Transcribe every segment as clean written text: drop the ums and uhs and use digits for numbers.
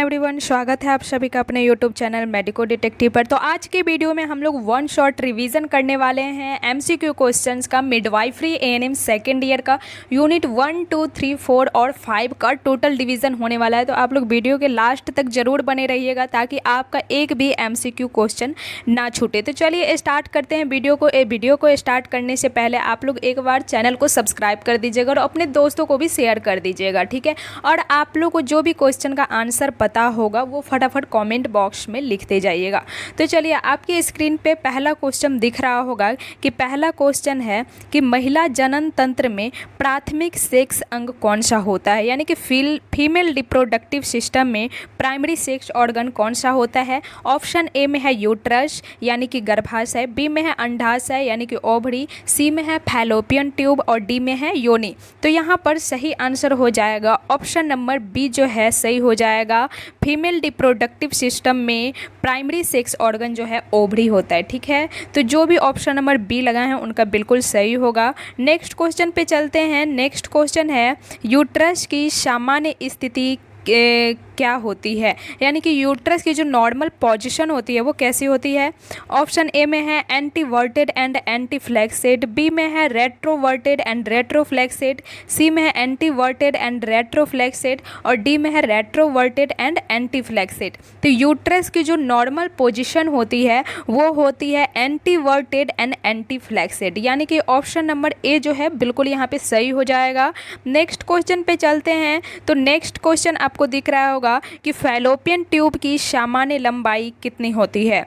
Everyone, स्वागत है आप सभी का अपने यूट्यूब चैनल मेडिको डिटेक्टिव पर। तो आज के वीडियो में हम लोग वन शॉट रिवीजन करने वाले हैं एमसीक्यू क्वेश्चंस का, मिडवाइफरी एएनएम सेकेंड ईयर का यूनिट 1, 2, 3, 4 और 5 का टोटल डिवीजन होने वाला है। तो आप लोग वीडियो के लास्ट तक जरूर बने रहिएगा ताकि आपका एक भी एमसीक्यू क्वेश्चन ना छूटे। तो चलिए स्टार्ट करते हैं वीडियो को स्टार्ट करने से पहले आप लोग एक बार चैनल को सब्सक्राइब कर दीजिएगा और अपने दोस्तों को भी शेयर कर दीजिएगा, ठीक है। और आप लोग को जो भी क्वेश्चन का आंसर पता होगा वो फटाफट कमेंट बॉक्स में लिखते जाइएगा। तो चलिए, आपकी स्क्रीन पे पहला क्वेश्चन दिख रहा होगा कि पहला क्वेश्चन है कि महिला जनन तंत्र में प्राथमिक सेक्स अंग कौन सा होता है, यानी कि फीमेल रिप्रोडक्टिव सिस्टम में प्राइमरी सेक्स ऑर्गन कौन सा होता है। ऑप्शन ए में है यूट्रस यानी कि गर्भाशय, बी में है अंडाशय यानी कि ओवरी, सी में है फैलोपियन ट्यूब और डी में है योनि। तो यहाँ पर सही आंसर हो जाएगा ऑप्शन नंबर बी जो है सही हो जाएगा। फीमेल रिप्रोडक्टिव सिस्टम में प्राइमरी सेक्स ऑर्गन जो है ओवरी होता है, ठीक है। तो जो भी ऑप्शन नंबर बी लगाए हैं उनका बिल्कुल सही होगा। नेक्स्ट क्वेश्चन पे चलते हैं। नेक्स्ट क्वेश्चन है यूट्रस की सामान्य स्थिति क्या होती है, यानी कि यूट्रस की जो नॉर्मल पोजीशन होती है वो कैसी होती है। ऑप्शन ए में है एंटीवर्टेड एंड एंटीफ्लेक्सेड, बी में है रेट्रोवर्टेड एंड रेट्रोफ्लेक्सेड, सी में है एंटीवर्टेड एंड रेट्रोफ्लेक्सेड और डी में है रेट्रोवर्टेड एंड एंटीफ्लेक्सेड। तो यूट्रस की जो नॉर्मल पोजीशन होती है वो होती है एंटीवर्टेड एंड एंटीफ्लेक्सेड, यानी कि ऑप्शन नंबर ए जो है बिल्कुल यहाँ पे सही हो जाएगा। नेक्स्ट क्वेश्चन पे चलते हैं। तो नेक्स्ट क्वेश्चन आपको दिख रहा होगा कि फैलोपियन ट्यूब की सामान्य लंबाई कितनी होती है।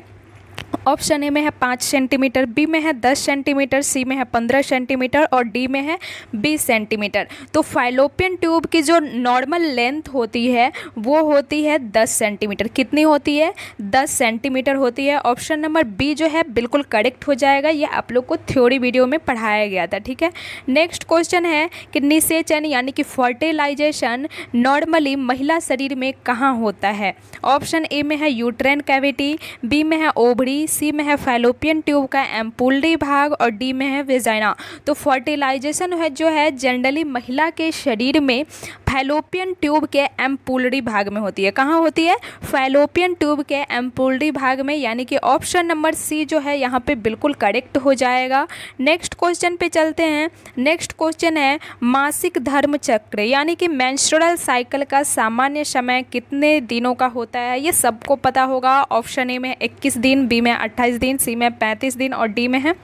ऑप्शन ए में है 5 सेंटीमीटर, बी में है 10 सेंटीमीटर, सी में है 15 सेंटीमीटर और डी में है 20 सेंटीमीटर। तो फैलोपियन ट्यूब की जो नॉर्मल लेंथ होती है वो होती है 10 सेंटीमीटर। कितनी होती है? 10 सेंटीमीटर होती है। ऑप्शन नंबर बी जो है बिल्कुल करेक्ट हो जाएगा। ये आप लोग को थ्योरी वीडियो में पढ़ाया गया था, ठीक है। नेक्स्ट क्वेश्चन है कि निषेचन यानी कि फर्टिलाइजेशन नॉर्मली महिला शरीर में कहाँ होता है। ऑप्शन ए में है यूट्रेन कैविटी, बी में है ओवरी, सी में है फैलोपियन ट्यूब का एम्पुलरी भाग और डी में है वेजाइना। तो फर्टिलाइजेशन है जो है जनरली महिला के शरीर में फैलोपियन ट्यूब के एम्पुलरी भाग में होती है। कहाँ होती है? फैलोपियन ट्यूब के एम्पुलरी भाग में, यानी कि ऑप्शन नंबर सी जो है यहाँ पे बिल्कुल करेक्ट हो जाएगा। नेक्स्ट क्वेश्चन पे चलते हैं। नेक्स्ट क्वेश्चन है मासिक धर्म चक्र यानी कि मेंस्ट्रुअल साइकिल का सामान्य समय कितने दिनों का होता है। ये सबको पता होगा। ऑप्शन ए में 21 दिन, बी में 28 दिन, सी में 35 दिन और डी में है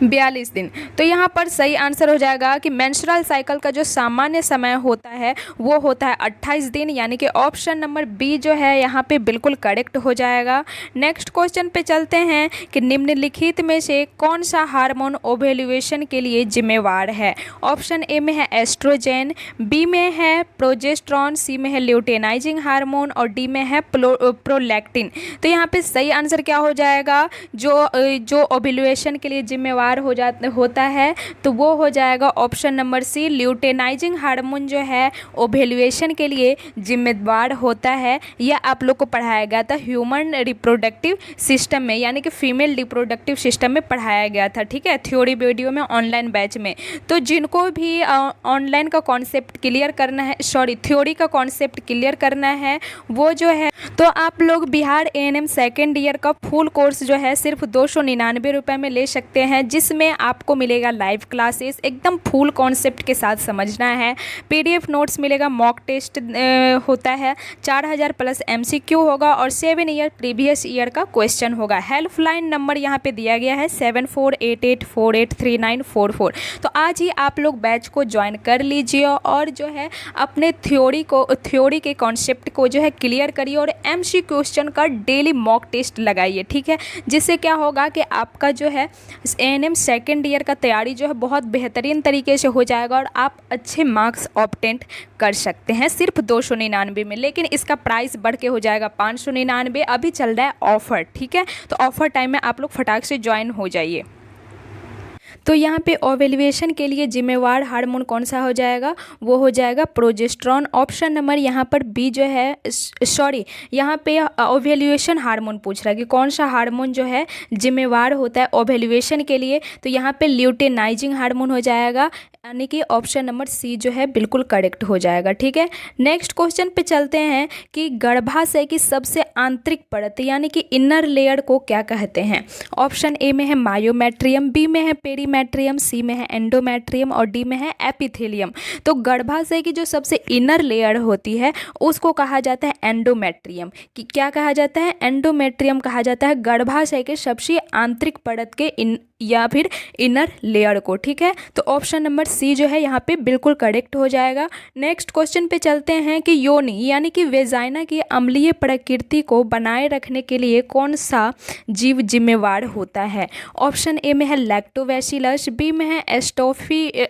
42 दिन। तो यहाँ पर सही आंसर हो जाएगा कि मेंस्ट्रुअल साइकिल का जो सामान्य समय होता है वो होता है 28 दिन, यानी कि ऑप्शन नंबर बी जो है यहाँ पे बिल्कुल करेक्ट हो जाएगा। नेक्स्ट क्वेश्चन पे चलते हैं कि निम्नलिखित में से कौन सा हार्मोन ओव्यूलेशन के लिए जिम्मेवार है। ऑप्शन ए में है एस्ट्रोजेन, बी में है प्रोजेस्टेरॉन, सी में है ल्यूटेनाइजिंग हार्मोन और डी में है प्रोलैक्टिन। तो यहाँ पे सही आंसर क्या हो जाएगा? जो ओव्यूलेशन के लिए जिम्मेवार होता है तो वो हो जाएगा option number C, luteinizing hormone जो है ओव्यूलेशन के लिए जिम्मेदार होता है। यह आप लोग को पढ़ाया गया था ह्यूमन रिप्रोडक्टिव सिस्टम में, यानी कि फीमेल रिप्रोडक्टिव सिस्टम में पढ़ाया गया था, ठीक है, थ्योरी वीडियो में ऑनलाइन बैच में। तो जिनको भी ऑनलाइन का कॉन्सेप्ट क्लियर करना है, थ्योरी का कॉन्सेप्ट क्लियर करना है वो जो है, तो आप लोग बिहार एएनएम सेकेंड ईयर का फुल कोर्स जो है सिर्फ 299 रुपये में ले सकते हैं, जिसमें आपको मिलेगा लाइव क्लासेस, एकदम फुल कॉन्सेप्ट के साथ समझना है। पीडीएफ नोट्स मिलेगा, मॉक टेस्ट होता है, 4000 प्लस एमसीक्यू होगा और 7 ईयर प्रीवियस ईयर का क्वेश्चन होगा। हेल्पलाइन नंबर यहाँ पे दिया गया है 7488483944। तो आज ही आप लोग बैच को ज्वाइन कर लीजिए और जो है अपने थ्योरी के कॉन्सेप्ट को जो है क्लियर करिए और एमसी क्वेश्चन का डेली मॉक टेस्ट लगाइए, ठीक है। जिससे क्या होगा कि आपका जो है एएनएम सेकेंड ईयर का तैयारी जो है बहुत बेहतरीन तरीके से हो जाएगा और आप अच्छे मार्क्स ऑब्टेन कर सकते हैं सिर्फ 299 में। लेकिन इसका प्राइस बढ़ के हो जाएगा 599। अभी चल रहा है ऑफर, ठीक है। तो ऑफर टाइम में आप लोग फटाक से ज्वाइन हो जाइए। तो यहाँ पे ओव्यूलेशन के लिए जिम्मेवार हार्मोन कौन सा हो जाएगा, वो हो जाएगा प्रोजेस्टेरॉन। ऑप्शन नंबर यहाँ पर बी जो है, सॉरी यहाँ पे ओव्यूलेशन हार्मोन पूछ रहा है कि कौन सा हार्मोन जो है जिम्मेवार होता है ओव्यूलेशन के लिए, तो यहाँ पे ल्यूटेनाइजिंग हार्मोन हो जाएगा, यानी कि ऑप्शन नंबर सी जो है बिल्कुल करेक्ट हो जाएगा। ठीक है, नेक्स्ट क्वेश्चन पे चलते हैं कि गर्भाशय की सबसे आंतरिक परत यानी कि इनर लेयर को क्या कहते हैं। ऑप्शन ए में है मायोमेट्रियम, बी में है पेरीमेट्रियम, सी में है एंडोमेट्रियम और डी में है एपिथेलियम। तो गर्भाशय की जो सबसे इनर लेयर होती है उसको कहा जाता है एंडोमेट्रियम। कि क्या कहा जाता है, एंडोमेट्रियम कहा जाता है गर्भाशय के सबसे आंतरिक परत के या फिर इनर लेयर को। ठीक है, तो ऑप्शन नंबर सी जो है यहाँ पे बिल्कुल करेक्ट हो जाएगा। नेक्स्ट क्वेश्चन पे चलते हैं कि योनि यानी कि वेजाइना की अम्लीय प्रकृति को बनाए रखने के लिए कौन सा जीव जिम्मेवार होता है। ऑप्शन ए में है लैक्टोबैसिलस, बी में है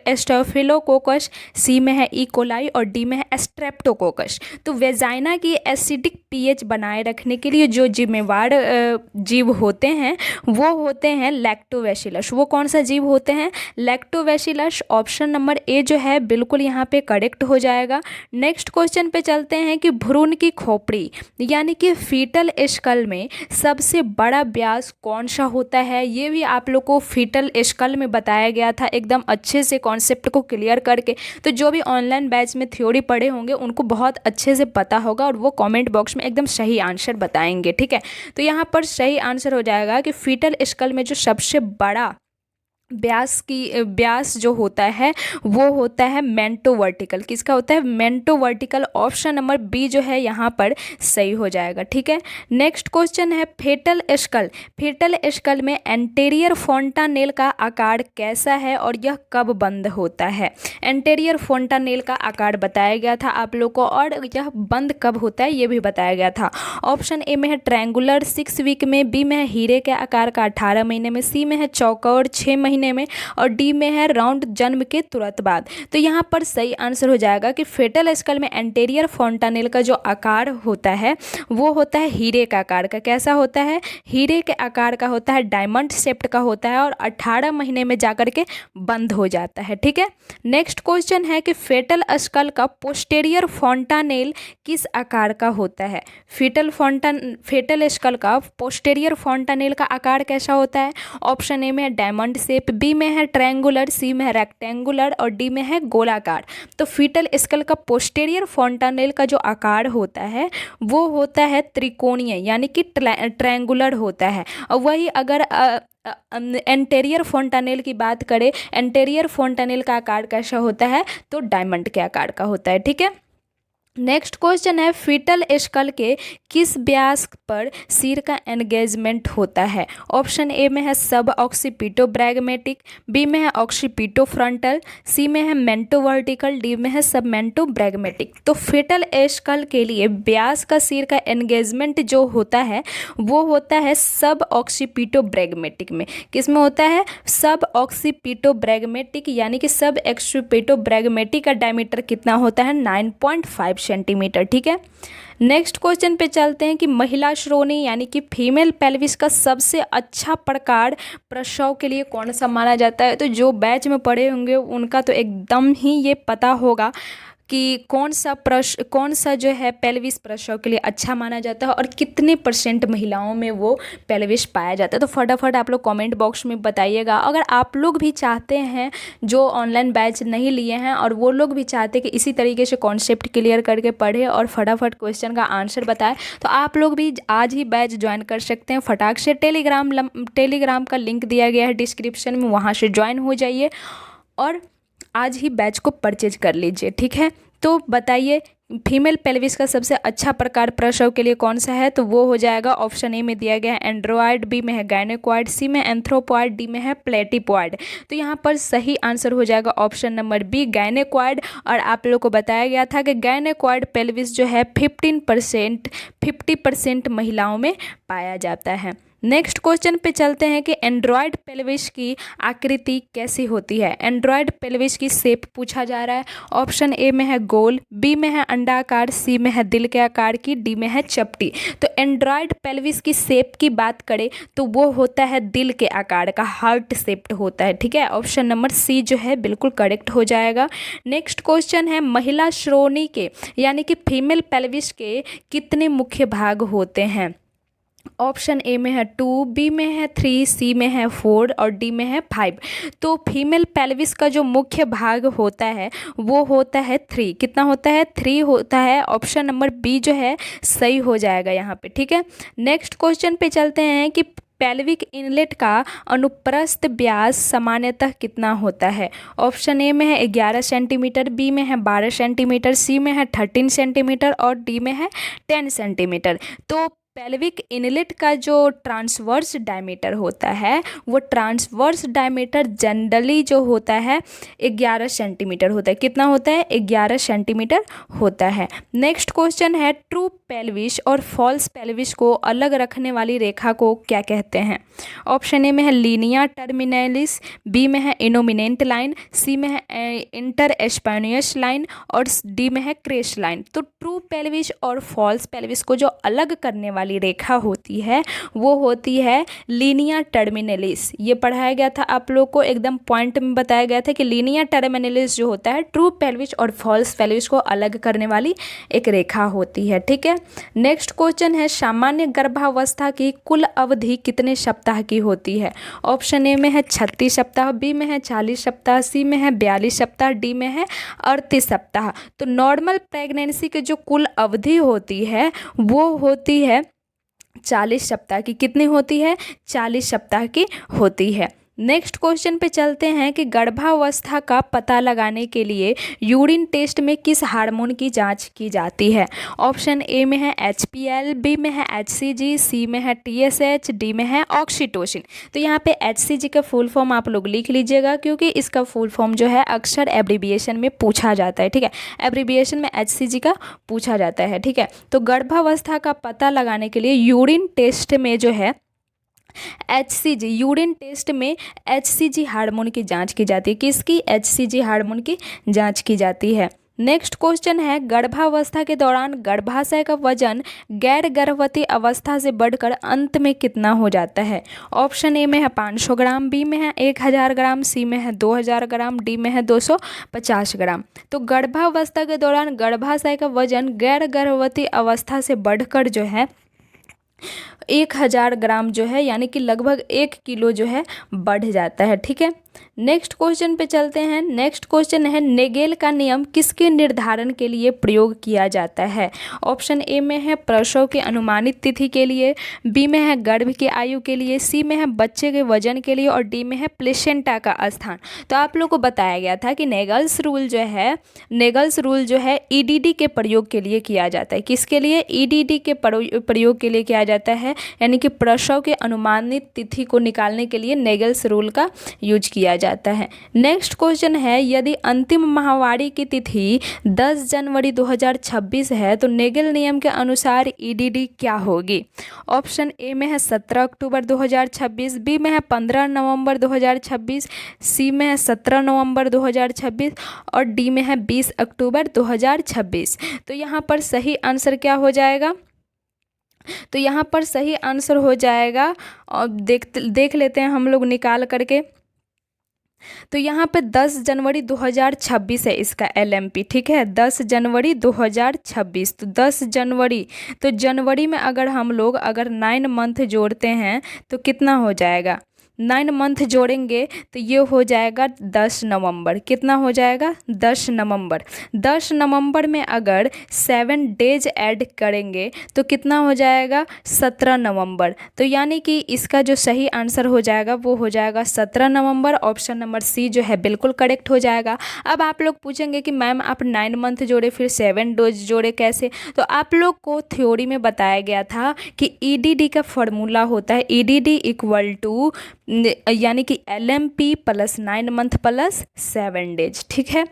एस्टोफिलोकोकस, सी में है ई कोलाई और डी में है स्ट्रेप्टोकोकस। तो वेजाइना की एसिडिक पीएच बनाए रखने के लिए जो जिम्मेवार जीव होते हैं वो होते हैं लैक्टोबैसिलस। वो कौन सा जीव होते हैं, लैक्टोबैसिलस। ऑप्शन नंबर ए जो है बिल्कुल यहाँ पे करेक्ट हो जाएगा। नेक्स्ट क्वेश्चन पे चलते हैं कि भ्रूण की खोपड़ी यानी कि फीटल स्कल में सबसे बड़ा व्यास कौन सा होता है। ये भी आप लोग को फीटल स्कल में बताया गया था एकदम अच्छे से कॉन्सेप्ट को क्लियर करके। तो जो भी ऑनलाइन बैच में थ्योरी पढ़े होंगे उनको बहुत अच्छे से पता होगा और वो कमेंट बॉक्स में एकदम सही आंसर बताएंगे। ठीक है, तो यहाँ पर सही आंसर हो जाएगा कि फीटल स्कल में जो सबसे बड़ा व्यास जो होता है वो होता है मेंटो वर्टिकल। किसका होता है, मेंटो वर्टिकल। ऑप्शन नंबर बी जो है यहाँ पर सही हो जाएगा। ठीक है, नेक्स्ट क्वेश्चन है फेटल स्कल। फेटल स्कल में एंटेरियर फोंटानेल का आकार कैसा है और यह कब बंद होता है। एंटेरियर फोंटानेल का आकार बताया गया था आप लोग को और यह बंद कब होता है ये भी बताया गया था। ऑप्शन ए में है ट्रायंगुलर 6 वीक में, बी में है हीरे के आकार का 18 महीने में, सी में है चौकोर 6 महीने में और डी में है राउंड जन्म के तुरंत बाद। तो यहाँ पर सही आंसर हो जाएगा कि फेटल स्कल में एंटेरियर फोंटानेल का जो आकार होता है वो होता है हीरे का आकार का। कैसा होता है, हीरे के आकार का होता है, डायमंड शेप्ड का होता है और 18 महीने में जाकर के बंद हो जाता है। ठीक है, नेक्स्ट क्वेश्चन है कि फेटल स्कल का पोस्टेरियर फोंटानेल किस आकार का होता है। फेटल स्कल का पोस्टेरियर फोंटानेल का आकार कैसा होता है। ऑप्शन ए में डायमंड शेप, बी में है ट्रायंगुलर, सी में है रेक्टेंगुलर और डी में है गोलाकार। तो फीटल स्कल का पोस्टेरियर फोंटानेल का जो आकार होता है वो होता है त्रिकोणीय यानी कि ट्रायंगुलर होता है। और वही अगर एंटेरियर फोंटानेल की बात करें, एंटेरियर फोंटानेल का आकार कैसा होता है तो डायमंड के आकार का होता है। ठीक है, नेक्स्ट क्वेश्चन है फीटल स्कल के किस व्यास पर सिर का एंगेजमेंट होता है। ऑप्शन ए में है सब ऑक्सीपिटो ब्रैगमेटिक, बी में है ऑक्सीपिटो फ्रंटल, सी में है मेंटो वर्टिकल, डी में है सब मेंटो ब्रैगमेटिक। तो फीटल स्कल के लिए व्यास का सिर का एंगेजमेंट जो होता है वो होता है सब ऑक्सीपिटो ब्रैगमेटिक में। किस में होता है, सब ऑक्सीपिटो ब्रैगमेटिक यानी कि सब ऑक्सीपिटो ब्रैगमेटिक का डायमीटर कितना होता है 9.5 सेंटीमीटर। ठीक है, नेक्स्ट क्वेश्चन पे चलते हैं कि महिला श्रोणी यानी कि फीमेल पेल्विस का सबसे अच्छा प्रकार प्रसव के लिए कौन सा माना जाता है। तो जो बैच में पढ़े होंगे उनका तो एकदम ही ये पता होगा कि कौन सा जो है पेल्विस प्रसव के लिए अच्छा माना जाता है और कितने % महिलाओं में वो पेल्विस पाया जाता है। तो फटाफट आप लोग कमेंट बॉक्स में बताइएगा। अगर आप लोग भी चाहते हैं जो ऑनलाइन बैच नहीं लिए हैं और वो लोग भी चाहते हैं कि इसी तरीके से कॉन्सेप्ट क्लियर करके पढ़े और फटाफट क्वेश्चन का आंसर बताए, तो आप लोग भी आज ही बैच ज्वाइन कर सकते हैं। फटाक से टेलीग्राम का लिंक दिया गया है डिस्क्रिप्शन में, वहाँ से ज्वाइन हो जाइए और आज ही बैच को परचेज कर लीजिए। ठीक है, तो बताइए फीमेल पेल्विस का सबसे अच्छा प्रकार प्रसव के लिए कौन सा है। तो वो हो जाएगा ऑप्शन ए में दिया गया है एंड्रोइड, बी में है गायनेकोइड, सी में एंथ्रोपॉइड, डी में है प्लेटिपॉइड। तो यहाँ पर सही आंसर हो जाएगा ऑप्शन नंबर बी गायनेकोइड। और आप लोगों को बताया गया था कि गायनेकोइड पेल्विस जो है 50% महिलाओं में पाया जाता है। नेक्स्ट क्वेश्चन पे चलते हैं कि एंड्रॉयड पेल्विस की आकृति कैसी होती है। एंड्रॉयड पेल्विस की शेप पूछा जा रहा है। ऑप्शन ए में है गोल, बी में है अंडाकार, सी में है दिल के आकार की, डी में है चपटी। तो एंड्रॉयड पेल्विस की शेप की बात करें तो वो होता है दिल के आकार का, हार्ट शेप्ड होता है। ठीक है, ऑप्शन नंबर सी जो है बिल्कुल करेक्ट हो जाएगा। नेक्स्ट क्वेश्चन है महिला श्रोणि के यानी कि फीमेल पेल्विस के कितने मुख्य भाग होते हैं। ऑप्शन ए में है 2, बी में है 3, सी में है 4 और डी में है 5। तो फीमेल पेल्विस का जो मुख्य भाग होता है वो होता है 3। कितना होता है? 3 होता है। ऑप्शन नंबर बी जो है सही हो जाएगा यहाँ पे। ठीक है, नेक्स्ट क्वेश्चन पे चलते हैं कि पेल्विक इनलेट का अनुप्रस्थ व्यास सामान्यतः कितना होता है। ऑप्शन ए में है 11 सेंटीमीटर, बी में है 12 सेंटीमीटर, सी में है 13 सेंटीमीटर और डी में है 10 सेंटीमीटर। तो पेल्विक इनलेट का जो ट्रांसवर्स डायमीटर होता है वो ट्रांसवर्स डायमीटर जनरली जो होता है 11 सेंटीमीटर होता है। कितना होता है? 11 सेंटीमीटर होता है। नेक्स्ट क्वेश्चन है ट्रू पेल्विस और फॉल्स पेल्विस को अलग रखने वाली रेखा को क्या कहते हैं। ऑप्शन ए में है लीनिया टर्मिनलिस, बी में है इनोमिनेंट लाइन, सी में है इंटर एस्पानियस लाइन और डी में है क्रेस्ट लाइन। तो ट्रू पेल्विस और फॉल्स पेल्विस को जो अलग करने वाली रेखा होती है वो होती है लीनिया टर्मिनलिस। ये पढ़ाया गया था आप लोग को, एकदम पॉइंट में बताया गया था कि लीनिया टर्मिनलिस जो होता है ट्रू पेल्विस और फॉल्स पेल्विस को अलग करने वाली एक रेखा होती है। ठीक है, नेक्स्ट क्वेश्चन है सामान्य गर्भावस्था की कुल अवधि कितने सप्ताह की होती है। ऑप्शन ए में है 36 सप्ताह, बी में है 40 सप्ताह, सी में है 42 सप्ताह, डी में है 38 सप्ताह। तो नॉर्मल प्रेगनेंसी की जो कुल अवधि होती है वो होती है 40 सप्ताह की। कितनी होती है? 40 सप्ताह की होती है। नेक्स्ट क्वेश्चन पे चलते हैं कि गर्भावस्था का पता लगाने के लिए यूरिन टेस्ट में किस हार्मोन की जांच की जाती है। ऑप्शन ए में है HPL, बी में है HCG, सी में है TSH, डी में है ऑक्सीटोसिन। तो यहाँ पे HCG का फुल फॉर्म आप लोग लिख लीजिएगा क्योंकि इसका फुल फॉर्म जो है अक्सर एब्रीविएशन में पूछा जाता है। ठीक है, एब्रीविएशन में HCG का पूछा जाता है। ठीक है, तो गर्भावस्था का पता लगाने के लिए यूरिन टेस्ट में जो है HCG, यूरिन टेस्ट में HCG हार्मोन की जांच की जाती है। किसकी? HCG हार्मोन की जांच की जाती है। नेक्स्ट क्वेश्चन है गर्भावस्था के दौरान गर्भाशय का वजन गैर गर्भवती अवस्था से बढ़कर अंत में कितना हो जाता है। ऑप्शन ए में है 500 ग्राम, बी में है 1000 ग्राम, सी में है 2000 ग्राम, डी में है 250 ग्राम। तो गर्भावस्था के दौरान गर्भाशय का वजन गैर गर्भवती अवस्था से बढ़कर जो है 1000 ग्राम जो है यानी कि लगभग 1 किलो जो है बढ़ जाता है। ठीक है, नेक्स्ट क्वेश्चन पे चलते हैं। नेक्स्ट क्वेश्चन है नेगेल का नियम किसके निर्धारण के लिए प्रयोग किया जाता है। ऑप्शन ए में है प्रसव के अनुमानित तिथि के लिए, बी में है गर्भ की आयु के लिए, सी में है बच्चे के वजन के लिए और डी में है प्लेसेंटा का स्थान। तो आप लोग को बताया गया था कि नेगल्स रूल जो है EDD के प्रयोग के लिए किया जाता है। किसके लिए? EDD के प्रयोग के लिए किया जाता है, यानी कि प्रसव के अनुमानित तिथि को निकालने के लिए नेगल्स रूल का यूज किया जाता है। नेक्स्ट क्वेश्चन है यदि अंतिम माहवारी की तिथि 10 जनवरी 2026 है तो नेगल नियम के अनुसार EDD क्या होगी। ऑप्शन ए में है 17 अक्टूबर 2026, बी में है 15 नवंबर 2026, सी में है 17 नवंबर 2026 और डी में है 20 अक्टूबर 2026। तो यहाँ पर सही आंसर क्या हो जाएगा? तो यहाँ पर सही आंसर हो जाएगा और देख लेते हैं हम लोग निकाल करके। तो यहाँ पे 10 जनवरी 2026 है इसका LMP। ठीक है, 10 जनवरी 2026। तो 10 जनवरी, तो जनवरी में अगर हम लोग 9 मंथ जोड़ते हैं तो कितना हो जाएगा? 9 मंथ जोड़ेंगे तो ये हो जाएगा 10 नवंबर। कितना हो जाएगा? 10 नवंबर। 10 नवंबर में अगर 7 डेज ऐड करेंगे तो कितना हो जाएगा? 17 नवंबर। तो यानी कि इसका जो सही आंसर हो जाएगा वो हो जाएगा 17 नवंबर। ऑप्शन नंबर सी जो है बिल्कुल करेक्ट हो जाएगा। अब आप लोग पूछेंगे कि मैम आप 9 मंथ जोड़े फिर 7 डेज जोड़े कैसे? तो आप लोग को थ्योरी में बताया गया था कि EDD का फॉर्मूला होता है EDD = यानी कि LMP plus 9 month plus 7 days. ठीक है,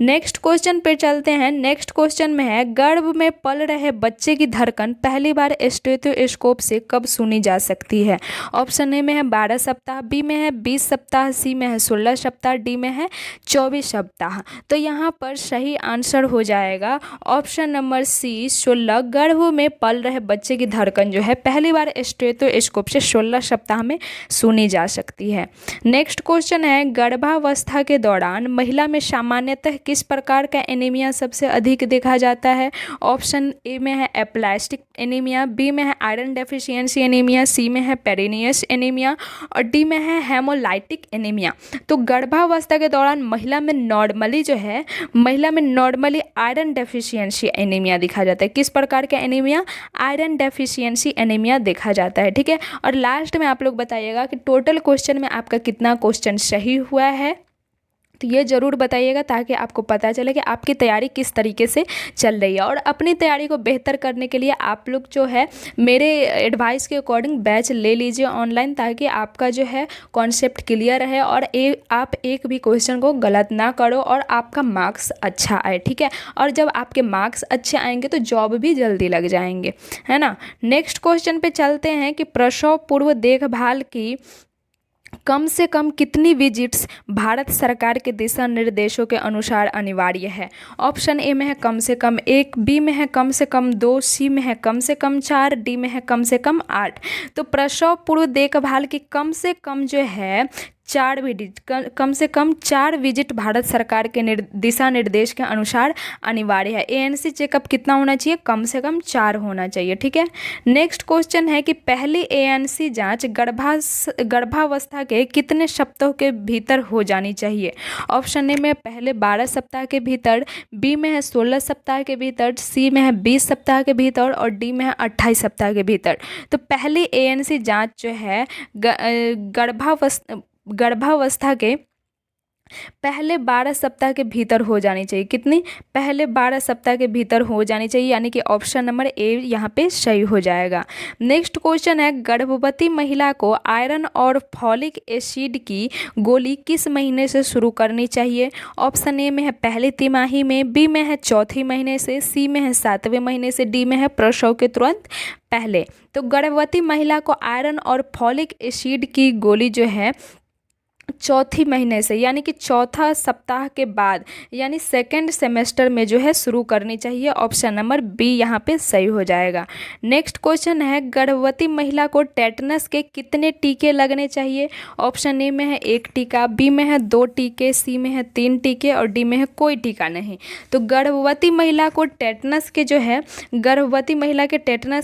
नेक्स्ट क्वेश्चन पे चलते हैं। नेक्स्ट क्वेश्चन में है गर्भ में पल रहे बच्चे की धड़कन पहली बार स्टेथोस्कोप से कब सुनी जा सकती है? ऑप्शन ए में है 12 सप्ताह, बी में है 20 सप्ताह, सी में है 16 सप्ताह, डी में है 24 सप्ताह। तो यहाँ पर सही आंसर हो जाएगा ऑप्शन नंबर सी 16। गर्भ में पल रहे बच्चे की धड़कन जो है पहली बार स्टेथोस्कोप से 16 सप्ताह में सुनी जा सकती है। नेक्स्ट क्वेश्चन है गर्भावस्था के दौरान महिला में सामान्यतः किस प्रकार का एनीमिया सबसे अधिक देखा जाता है? ऑप्शन ए में है एप्लास्टिक एनीमिया, बी में है आयरन डेफिशिएंसी एनीमिया, सी में है पेरिनियस एनीमिया और डी में है हेमोलाइटिक एनीमिया। तो गर्भावस्था के दौरान महिला में नॉर्मली आयरन डेफिशिएंसी एनीमिया देखा जाता है। किस प्रकार का एनीमिया? आयरन डेफिशिएंसी एनीमिया देखा जाता है। ठीक है, और लास्ट में आप लोग बताइएगा कि टोटल क्वेश्चन में आपका कितना क्वेश्चन सही हुआ है, तो ये ज़रूर बताइएगा ताकि आपको पता चले कि आपकी तैयारी किस तरीके से चल रही है। और अपनी तैयारी को बेहतर करने के लिए आप लोग जो है मेरे एडवाइस के अकॉर्डिंग बैच ले लीजिए ऑनलाइन, ताकि आपका जो है कॉन्सेप्ट क्लियर है और आप एक भी क्वेश्चन को गलत ना करो और आपका मार्क्स अच्छा आए। ठीक है, और जब आपके मार्क्स अच्छे आएंगे तो जॉब भी जल्दी लग जाएंगे, है ना। नेक्स्ट क्वेश्चन पे चलते हैं कि प्रसव पूर्व देखभाल की कम से कम कितनी विजिट्स भारत सरकार के दिशा निर्देशों के अनुसार अनिवार्य है? ऑप्शन ए में है कम से कम 1, बी में है कम से कम 2, सी में है कम से कम 4, डी में है कम से कम 8। तो प्रसव पूर्व देखभाल की कम से कम जो है 4 विजिट, कम से कम 4 विजिट भारत सरकार के दिशा निर्देश के अनुसार अनिवार्य है। ANC चेकअप कितना होना चाहिए? कम से कम 4 होना चाहिए। ठीक है, नेक्स्ट क्वेश्चन है कि पहली ANC जांच गर्भावस्था के कितने सप्ताह के भीतर हो जानी चाहिए? ऑप्शन ए में पहले 12 सप्ताह के भीतर, बी में है 16 सप्ताह के भीतर, सी में है 20 सप्ताह के भीतर और डी में है 28 सप्ताह के भीतर। तो पहली ANC जांच जो है गर्भावस्था के पहले 12 सप्ताह के भीतर हो जानी चाहिए। कितनी? पहले 12 सप्ताह के भीतर हो जानी चाहिए, यानी कि ऑप्शन नंबर ए यहाँ पे सही हो जाएगा। नेक्स्ट क्वेश्चन है गर्भवती महिला को आयरन और फॉलिक एसिड की गोली किस महीने से शुरू करनी चाहिए? ऑप्शन ए में है पहली तिमाही में, बी में है चौथी महीने से, सी में है 7वें महीने से, डी में है प्रसव के तुरंत पहले। तो गर्भवती महिला को आयरन और फॉलिक एसिड की गोली जो है चौथी महीने से, यानी कि चौथा सप्ताह के बाद, यानी सेकेंड सेमेस्टर में जो है शुरू करनी चाहिए। ऑप्शन नंबर बी यहाँ पे सही हो जाएगा। नेक्स्ट क्वेश्चन है गर्भवती महिला को टेटनस के कितने टीके लगने चाहिए? ऑप्शन ए में है 1 टीका, बी में है 2 टीके, सी में है 3 टीके और डी में है कोई टीका नहीं। तो गर्भवती महिला को टेटनस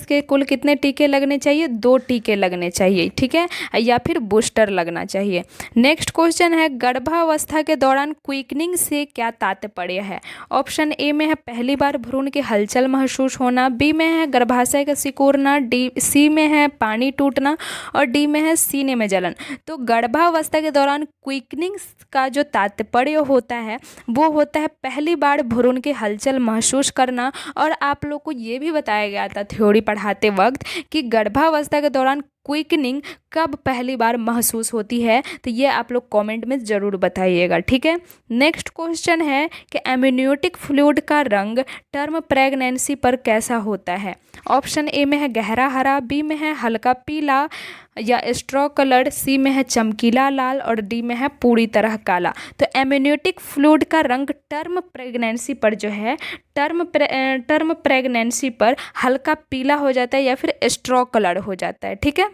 के कुल कितने टीके लगने चाहिए? 2 टीके लगने चाहिए। ठीक है, या फिर बूस्टर लगना चाहिए। नेक्स्ट क्वेश्चन है गर्भावस्था के दौरान क्विकनिंग से क्या तात्पर्य है? ऑप्शन ए में है पहली बार भ्रूण की हलचल महसूस होना, बी में है गर्भाशय का सिकुड़ना, सी में है पानी टूटना और डी में है सीने में जलन। तो गर्भावस्था के दौरान क्विकनिंग का जो तात्पर्य होता है वो होता है पहली बार भ्रूण की हलचल महसूस करना। और आप लोग को ये भी बताया गया था थ्योरी पढ़ाते वक्त कि गर्भावस्था के दौरान क्विकनिंग कब पहली बार महसूस होती है, तो ये आप लोग कमेंट में ज़रूर बताइएगा। ठीक है, नेक्स्ट क्वेश्चन है कि एमनियोटिक फ्लूइड का रंग टर्म प्रेगनेंसी पर कैसा होता है? ऑप्शन ए में है गहरा हरा, बी में है हल्का पीला या स्ट्रॉ कलर, सी में है चमकीला लाल और डी में है पूरी तरह काला। तो एमनियोटिक फ्लूइड का रंग टर्म प्रेगनेंसी पर जो है टर्म प्रेगनेंसी पर हल्का पीला हो जाता है या फिर स्ट्रॉ कलर हो जाता है। ठीक है,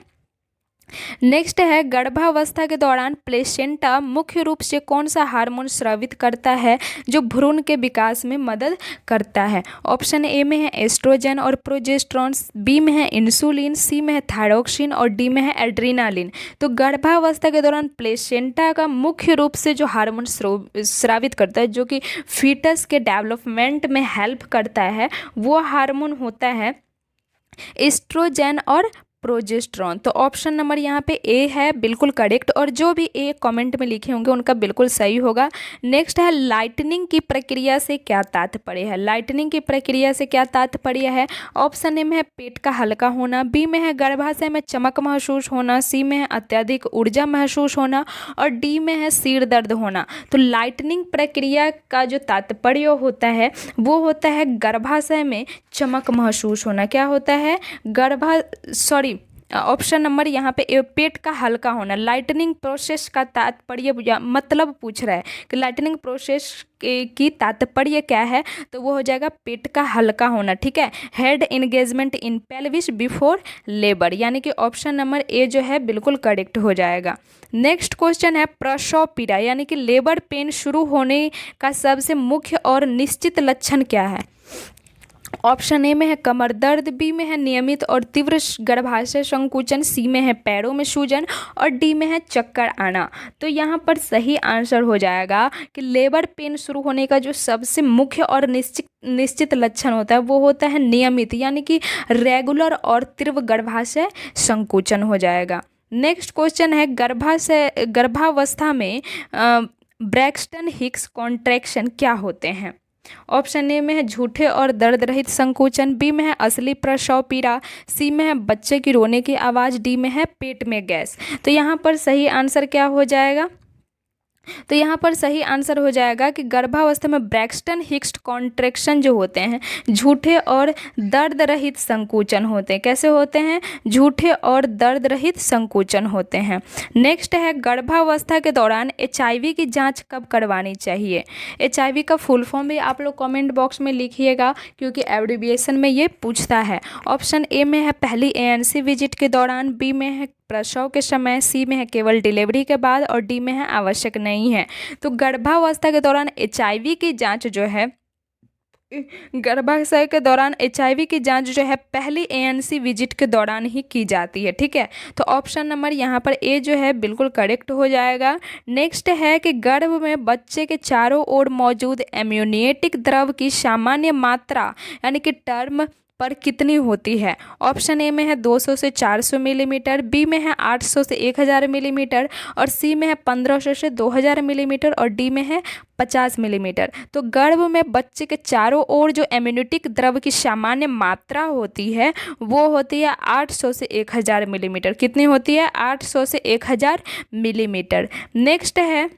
नेक्स्ट है गर्भावस्था के दौरान प्लेसेंटा मुख्य रूप से कौन सा हार्मोन स्रावित करता है जो भ्रूण के विकास में मदद करता है? ऑप्शन ए में है एस्ट्रोजन और प्रोजेस्टेरोन, बी में है इंसुलिन, सी में है थायरोक्सिन और डी में है एड्रेनालिन। तो गर्भावस्था के दौरान प्लेसेंटा का मुख्य रूप से जो हार्मोन स्रावित करता है जो कि फीटस के डेवलपमेंट में हेल्प करता है वो हार्मोन होता है एस्ट्रोजन और प्रोजेस्टेरॉन। तो ऑप्शन नंबर यहाँ पे ए है बिल्कुल करेक्ट, और जो भी ए कमेंट में लिखे होंगे उनका बिल्कुल सही होगा। नेक्स्ट है लाइटनिंग की प्रक्रिया से क्या तात्पर्य है। लाइटनिंग की प्रक्रिया से क्या तात्पर्य है। ऑप्शन ए में है पेट का हल्का होना, बी में है गर्भाशय में चमक महसूस होना, सी में है अत्यधिक ऊर्जा महसूस होना, और डी में है सिर दर्द होना। तो लाइटनिंग प्रक्रिया का जो तात्पर्य होता है वो होता है गर्भाशय में चमक महसूस होना। क्या होता है, ऑप्शन नंबर यहाँ पे पेट का हल्का होना। लाइटनिंग प्रोसेस का तात्पर्य मतलब पूछ रहा है कि लाइटनिंग प्रोसेस की तात्पर्य क्या है, तो वो हो जाएगा पेट का हल्का होना। ठीक है, हेड एंगेजमेंट इन पेल्विस बिफोर लेबर, यानी कि ऑप्शन नंबर ए जो है बिल्कुल करेक्ट हो जाएगा। नेक्स्ट क्वेश्चन है प्रसव पीड़ा यानी कि लेबर पेन शुरू होने का सबसे मुख्य और निश्चित लक्षण क्या है। ऑप्शन ए में है कमर दर्द, बी में है नियमित और तीव्र गर्भाशय संकुचन, सी में है पैरों में सूजन, और डी में है चक्कर आना। तो यहाँ पर सही आंसर हो जाएगा कि लेबर पेन शुरू होने का जो सबसे मुख्य और निश्चित लक्षण होता है वो होता है नियमित, यानी कि रेगुलर और तीव्र गर्भाशय संकुचन हो जाएगा। नेक्स्ट क्वेश्चन है गर्भावस्था में ब्रैक्सटन हिक्स कॉन्ट्रैक्शन क्या होते हैं। ऑप्शन ए में है झूठे और दर्द रहित संकुचन, बी में है असली प्रसव पीड़ा, सी में है बच्चे की रोने की आवाज़, डी में है पेट में गैस। तो यहाँ पर सही आंसर क्या हो जाएगा, तो यहाँ पर सही आंसर हो जाएगा कि गर्भावस्था में ब्रैक्सटन हिक्स कॉन्ट्रैक्शन जो होते हैं झूठे और दर्द रहित संकुचन होते हैं। कैसे होते हैं, झूठे और दर्द रहित संकुचन होते हैं। नेक्स्ट है गर्भावस्था के दौरान HIV की जांच कब करवानी चाहिए। HIV का फुल फॉर्म भी आप लोग कमेंट बॉक्स में लिखिएगा क्योंकि एब्रिविएशन में ये पूछता है। ऑप्शन ए में है पहली ANC विजिट के दौरान, बी में है प्रसव के समय, सी में है केवल डिलीवरी के बाद, और डी में है आवश्यक नहीं है। तो गर्भावस्था के दौरान HIV की जांच जो है गर्भाशय के दौरान HIV की जांच जो है पहली ANC विजिट के दौरान ही की जाती है। ठीक है, तो ऑप्शन नंबर यहाँ पर ए जो है बिल्कुल करेक्ट हो जाएगा। नेक्स्ट है कि गर्भ में बच्चे के चारों ओर मौजूद एम्यूनिएटिक द्रव की सामान्य मात्रा यानी कि टर्म पर कितनी होती है। ऑप्शन ए में है 200 से 400 मिलीमीटर, बी में है 800 से 1000 मिलीमीटर, और सी में है 1500 से 2000 मिलीमीटर, और डी में है 50 मिलीमीटर। तो गर्भ में बच्चे के चारों ओर जो एम्यूनिटिक द्रव की सामान्य मात्रा होती है वो होती है 800 से 1000 मिलीमीटर। कितनी होती है, 800 से 1000 मिलीमीटर। नेक्स्ट है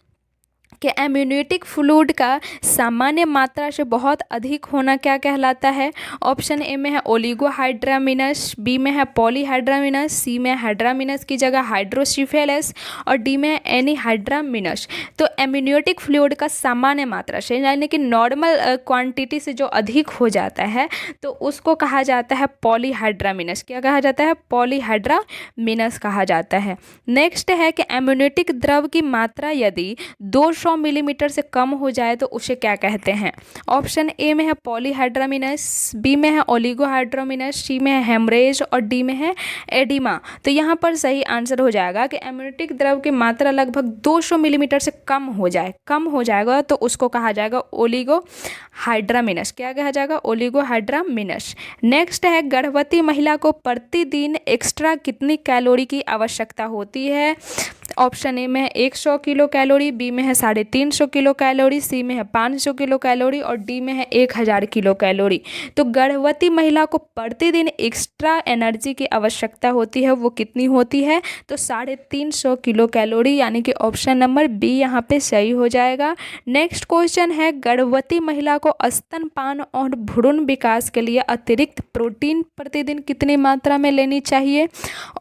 कि एम्यूनिटिक फ्लूइड का सामान्य मात्रा से बहुत अधिक होना क्या कहलाता है। ऑप्शन ए में है ओलिगोहाइड्रामिनस, बी में है पॉलीहाइड्रामिनस, सी में हाइड्रामिनस की जगह हाइड्रोसिफेलस, और डी में है एनीहाइड्रामिनस। तो एम्यूनिटिक फ्लूइड का सामान्य मात्रा से यानी कि नॉर्मल क्वांटिटी से जो अधिक हो जाता है तो उसको कहा जाता है पॉलीहाइड्रामिनस। क्या कहा जाता है, पॉलीहाइड्रामिनस कहा जाता है। नेक्स्ट है कि एम्यूनिटिक द्रव की मात्रा यदि 200 मिलीमीटर से कम हो जाए तो उसे क्या कहते हैं। ऑप्शन ए में है पॉलीहाइड्रामिनस, बी में है ओलिगोहाइड्रामिनस, सी में है हेमरेज, और डी में है एडिमा। तो यहाँ पर सही आंसर हो जाएगा कि एम्यूनिटिक द्रव की मात्रा लगभग 200 मिलीमीटर से कम हो जाएगा तो उसको कहा जाएगा ओलिगोहाइड्रामिनस। क्या कहा जाएगा, ओलिगोहाइड्रामिनस। नेक्स्ट है गर्भवती महिला को प्रतिदिन एक्स्ट्रा कितनी कैलोरी की आवश्यकता होती है। ऑप्शन ए में है 100 किलो कैलोरी, बी में है 350 किलो कैलोरी, सी में है 500 किलो कैलोरी, और डी में है 1000 किलो कैलोरी। तो गर्भवती महिला को प्रतिदिन एक्स्ट्रा एनर्जी की आवश्यकता होती है, वो कितनी होती है, तो 350 किलो कैलोरी, यानी कि ऑप्शन नंबर बी यहाँ पे सही हो जाएगा। नेक्स्ट क्वेश्चन है गर्भवती महिला को स्तनपान और भ्रूण विकास के लिए अतिरिक्त प्रोटीन प्रतिदिन कितनी मात्रा में लेनी चाहिए।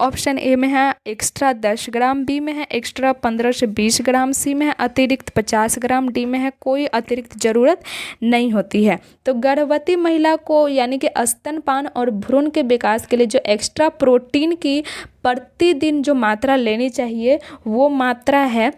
ऑप्शन ए में है एक्स्ट्रा 10 ग्राम, बी में है एक्स्ट्रा 15 से 20 ग्राम, सी में है अतिरिक्त 50 ग्राम, डी में है कोई अतिरिक्त ज़रूरत नहीं होती है। तो गर्भवती महिला को यानी कि स्तनपान और भ्रूण के विकास के लिए जो एक्स्ट्रा प्रोटीन की प्रतिदिन जो मात्रा लेनी चाहिए वो मात्रा है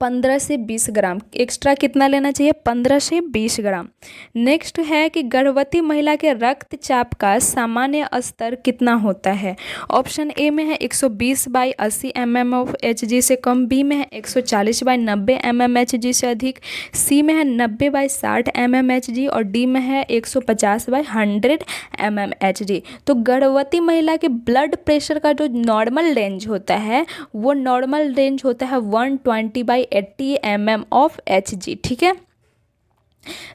15 से 20 ग्राम एक्स्ट्रा कितना लेना चाहिए, 15 से 20 ग्राम। नेक्स्ट है कि गर्भवती महिला के रक्तचाप का सामान्य स्तर कितना होता है। ऑप्शन ए में है 120/80 mmHg से कम, बी में है 140/90 mmHg से अधिक, सी में है 90/60 mmHg और डी में है 150/100 mmHg। तो गर्भवती महिला के ब्लड प्रेशर का जो नॉर्मल रेंज होता है वो नॉर्मल रेंज होता है 120/80 mmHg। ठीक है,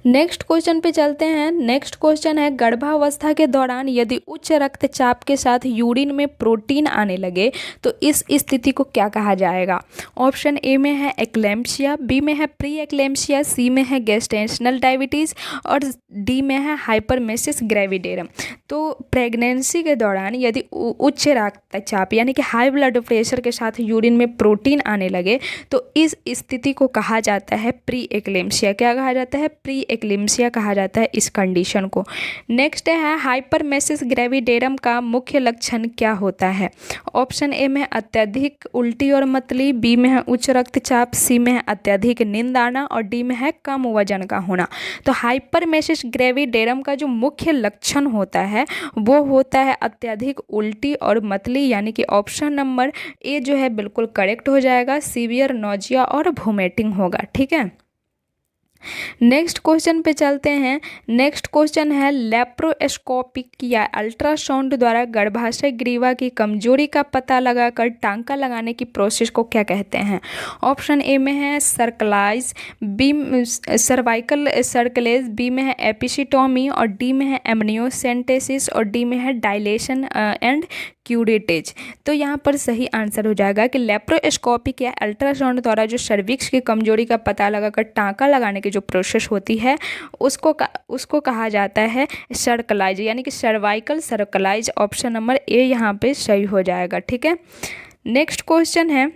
नेक्स्ट क्वेश्चन पे चलते हैं। नेक्स्ट क्वेश्चन है गर्भावस्था के दौरान यदि उच्च रक्तचाप के साथ यूरिन में प्रोटीन आने लगे तो इस स्थिति को क्या कहा जाएगा। ऑप्शन ए में है एक्लेम्पसिया, बी में है प्री एक्लेम्पसिया, सी में है गेस्टेशनल डायबिटीज़ और डी में है हाइपरमेसिस ग्रेविडेरम। तो प्रेगनेंसी के दौरान यदि उच्च रक्तचाप यानी कि हाई ब्लड प्रेशर के साथ यूरिन में प्रोटीन आने लगे तो इस स्थिति को कहा जाता है प्री एक्लेम्पसिया। क्या कहा जाता है, प्री एक्लेम्पसिया कहा जाता है इस कंडीशन को। नेक्स्ट है हाइपरमेसिस ग्रेविडेरम का मुख्य लक्षण क्या होता है। ऑप्शन ए में अत्यधिक उल्टी और मतली, बी में है उच्च रक्तचाप, सी में है अत्यधिक नींद आना और डी में है कम वजन का होना। तो हाइपरमेसिस ग्रेविडेरम का जो मुख्य लक्षण होता है वो होता है अत्यधिक उल्टी और मतली, यानी कि ऑप्शन नंबर ए जो है बिल्कुल करेक्ट हो जाएगा, सीवियर नोजिया और वोमिटिंग होगा। ठीक है, नेक्स्ट क्वेश्चन पे चलते हैं। नेक्स्ट क्वेश्चन है लेप्रोस्कोपिक या अल्ट्रासाउंड द्वारा गर्भाशय ग्रीवा की कमजोरी का पता लगाकर टांका लगाने की प्रोसेस को क्या कहते हैं। ऑप्शन ए में है सर्कलाइज, बी सर्वाइकल सर्कलेज, बी में है एपिसिटोमी और डी में है एमनियोसेंटेसिस और डी में है डायलेशन एंड क्यूरेटेज। तो यहाँ पर सही आंसर हो जाएगा कि लेप्रोस्कोपिक या अल्ट्रासाउंड द्वारा जो सर्विक्स की कमजोरी का पता लगाकर टांका लगाने की जो प्रोसेस होती है उसको कहा जाता है सर्कलाइज, यानी कि सर्वाइकल सर्कलाइज। ऑप्शन नंबर ए यहाँ पे सही हो जाएगा। ठीक है, नेक्स्ट क्वेश्चन है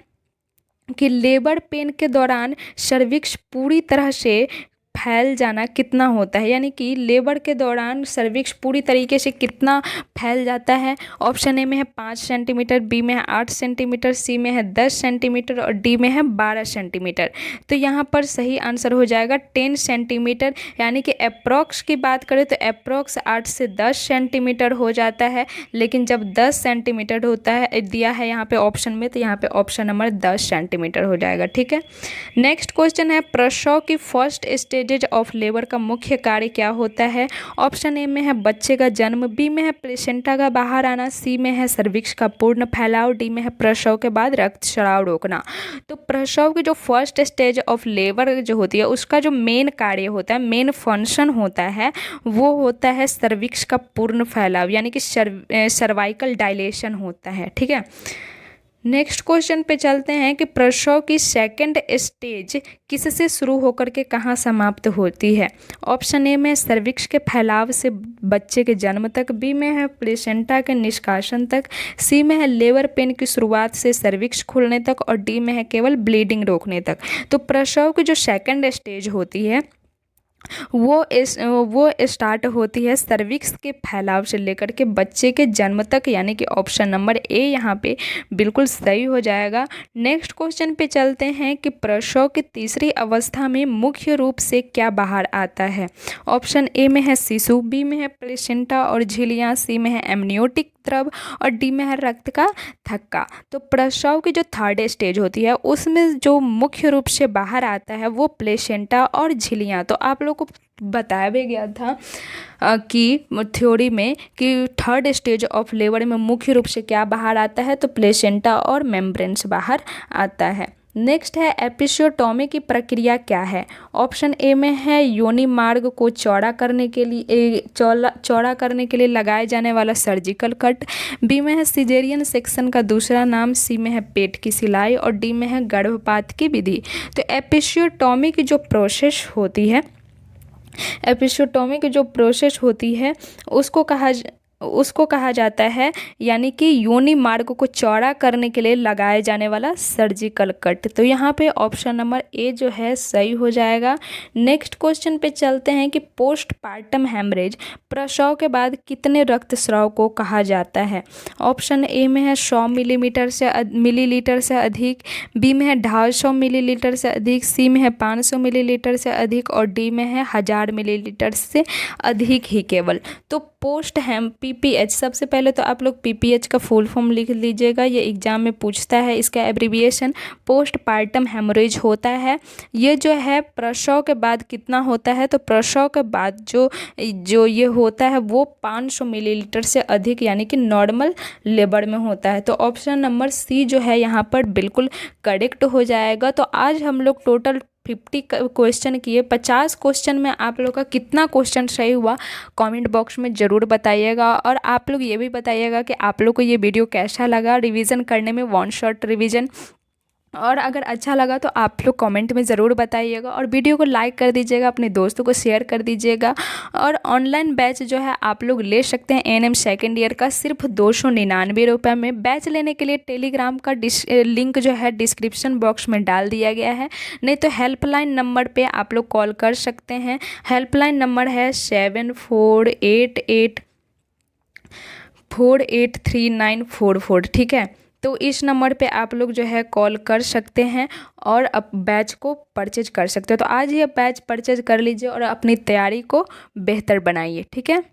कि लेबर पेन के दौरान सर्विक्स पूरी तरह से फैल जाना कितना होता है, यानी कि लेबर के दौरान सर्विक्स पूरी तरीके से कितना फैल जाता है। ऑप्शन ए में है 5 सेंटीमीटर, बी में है 8 सेंटीमीटर, सी में है 10 सेंटीमीटर और डी में है 12 सेंटीमीटर। तो यहाँ पर सही आंसर हो जाएगा 10 सेंटीमीटर, यानी कि अप्रॉक्स की बात करें तो अप्रॉक्स 8 से 10 सेंटीमीटर हो जाता है, लेकिन जब 10 सेंटीमीटर होता है दिया है यहाँ पे ऑप्शन में, तो यहाँ पे ऑप्शन नंबर 10 सेंटीमीटर हो जाएगा। ठीक है, नेक्स्ट क्वेश्चन है प्रसव की फर्स्ट स्टेज ऑफ लेबर का मुख्य कार्य क्या होता है। ऑप्शन ए में है बच्चे का जन्म, बी में है प्लेसेंटा का बाहर आना, सी में है सर्विक्स का पूर्ण फैलाव, डी में है प्रसव के बाद रक्तस्राव रोकना। तो प्रसव की जो फर्स्ट स्टेज ऑफ लेबर जो होती है उसका जो मेन कार्य होता है, मेन फंक्शन होता है, वो होता है सर्विक्स का पूर्ण फैलाव, यानी कि सर्वाइकल डायलेशन होता है। ठीक है, नेक्स्ट क्वेश्चन पे चलते हैं कि प्रसव की सेकंड स्टेज किससे शुरू होकर के कहाँ समाप्त होती है। ऑप्शन ए में सर्विक्स के फैलाव से बच्चे के जन्म तक, बी में है प्लेसेंटा के निष्कासन तक, सी में है लेबर पेन की शुरुआत से सर्विक्स खुलने तक और डी में है केवल ब्लीडिंग रोकने तक। तो प्रसव की जो सेकंड स्टेज होती है वो स्टार्ट होती है सर्विक्स के फैलाव से लेकर के बच्चे के जन्म तक, यानी कि ऑप्शन नंबर ए यहाँ पे बिल्कुल सही हो जाएगा। नेक्स्ट क्वेश्चन पे चलते हैं कि प्रसव की तीसरी अवस्था में मुख्य रूप से क्या बाहर आता है। ऑप्शन ए में है शिशु, बी में है प्लेसेंटा और झिल्लियाँ, सी में है एमनियोटिक द्रव और डी में है रक्त का थक्का। तो प्रसव की जो थर्ड स्टेज होती है उसमें जो मुख्य रूप से बाहर आता है वो प्लेसेंटा और झिल्लियाँ। तो आप लोग को बताया भी गया था कि थ्योरी में कि थर्ड स्टेज ऑफ लेबर में मुख्य रूप से क्या बाहर आता है, तो प्लेसेंटा और मेम्ब्रेन्स बाहर आता है। नेक्स्ट है एपिसियोटोमी की प्रक्रिया क्या है। ऑप्शन ए में है योनि मार्ग को चौड़ा करने के लिए लगाए जाने वाला सर्जिकल कट, बी में है सिजेरियन सेक्शन का दूसरा नाम, सी में है पेट की सिलाई और डी में है गर्भपात की विधि। तो एपिसियोटोमी की जो प्रोसेस होती है उसको उसको कहा जाता है, यानी कि योनि मार्ग को चौड़ा करने के लिए लगाया जाने वाला सर्जिकल कट। तो यहाँ पे ऑप्शन नंबर ए जो है सही हो जाएगा। नेक्स्ट क्वेश्चन पे चलते हैं कि पोस्टपार्टम हेमरेज, प्रसव के बाद कितने रक्तस्राव को कहा जाता है। ऑप्शन ए में है 100 मिलीलीटर से अधिक, बी में है 250 मिलीलीटर से अधिक, सी में है 500 मिलीलीटर से अधिक और डी में है 1000 मिलीलीटर से अधिक ही केवल। तो पोस्ट हेम पीपीएच, सबसे पहले तो आप लोग पीपीएच का फुल फॉर्म लिख लीजिएगा, ये एग्जाम में पूछता है। इसका एब्रीविएशन पोस्टपार्टम हेमरेज होता है। ये जो है प्रसव के बाद कितना होता है, तो प्रसव के बाद जो ये होता है वो 500 मिलीलीटर से अधिक, यानी कि नॉर्मल लेबर में होता है। तो ऑप्शन नंबर सी जो है यहाँ पर बिल्कुल करेक्ट हो जाएगा। तो आज हम लोग टोटल 50 क्वेश्चन किए। 50 क्वेश्चन में आप लोग का कितना क्वेश्चन सही हुआ कमेंट बॉक्स में ज़रूर बताइएगा। और आप लोग ये भी बताइएगा कि आप लोग को ये वीडियो कैसा लगा रिवीजन करने में, वन शॉट रिवीजन। और अगर अच्छा लगा तो आप लोग कमेंट में ज़रूर बताइएगा और वीडियो को लाइक कर दीजिएगा, अपने दोस्तों को शेयर कर दीजिएगा। और ऑनलाइन बैच जो है आप लोग ले सकते हैं एएनएम सेकेंड ईयर का सिर्फ 299 रुपये में। बैच लेने के लिए टेलीग्राम का लिंक जो है डिस्क्रिप्शन बॉक्स में डाल दिया गया है, नहीं तो हेल्पलाइन नंबर पे आप लोग कॉल कर सकते हैं। हेल्पलाइन नंबर है 7488483944, ठीक है। तो इस नंबर पे आप लोग जो है कॉल कर सकते हैं और अब बैच को परचेज कर सकते हो। तो आज ही आप बैच परचेज कर लीजिए और अपनी तैयारी को बेहतर बनाइए, ठीक है।